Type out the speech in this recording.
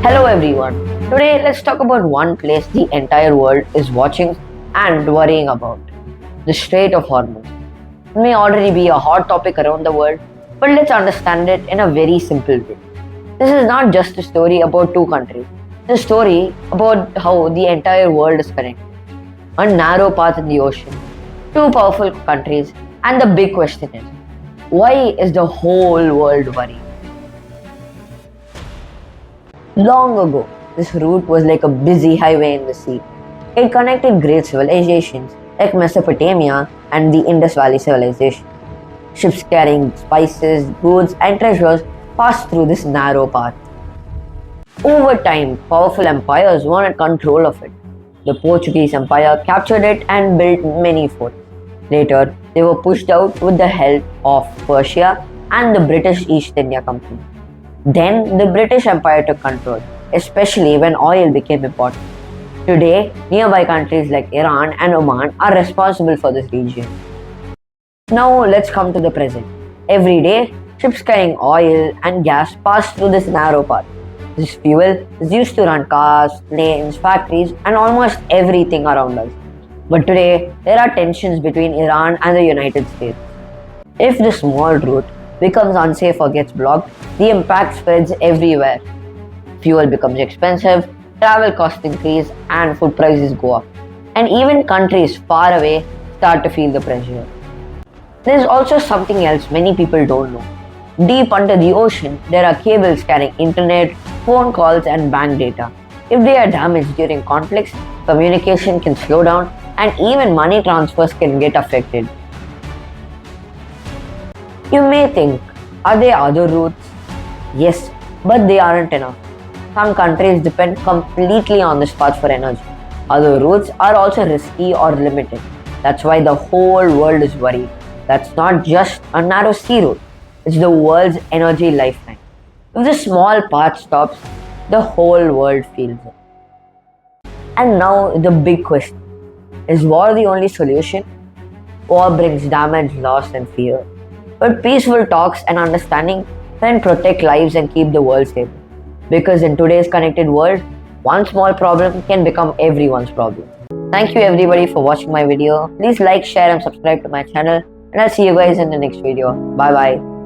Hello everyone. Today let's talk about one place the entire world is watching and worrying about. The Strait of Hormuz. It may already be a hot topic around the world, but let's understand it in a very simple way. This is not just a story about two countries. It's a story about how the entire world is connected. A narrow path in the ocean, two powerful countries, and the big question is, why is the whole world worried? Long ago, this route was like a busy highway in the sea. It connected great civilizations like Mesopotamia and the Indus Valley civilization. Ships carrying spices, goods, and treasures passed through this narrow path. Over time, powerful empires wanted control of it. The Portuguese Empire captured it and built many forts. Later, they were pushed out with the help of Persia and the British East India Company. Then the British Empire took control, especially when oil became important. Today, nearby countries like Iran and Oman are responsible for this region. Now let's come to the present. Every day, ships carrying oil and gas pass through this narrow path. This fuel is used to run cars, planes, factories, and almost everything around us. But today, there are tensions between Iran and the United States. If the small route becomes unsafe or gets blocked, the impact spreads everywhere. Fuel becomes expensive, travel costs increase, and food prices go up. And even countries far away start to feel the pressure. There is also something else many people don't know. Deep under the ocean, there are cables carrying internet, phone calls, and bank data. If they are damaged during conflicts, communication can slow down, and even money transfers can get affected. You may think, are there other routes? Yes, but they aren't enough. Some countries depend completely on this path for energy. Other routes are also risky or limited. That's why the whole world is worried. That's not just a narrow sea route, it's the world's energy lifeline. If the small path stops, the whole world feels it. And now the big question, is war the only solution? War brings damage, loss, and fear. But peaceful talks and understanding can protect lives and keep the world stable. Because in today's connected world, one small problem can become everyone's problem. Thank you everybody for watching my video. Please like, share and subscribe to my channel, and I'll see you guys in the next video. Bye bye.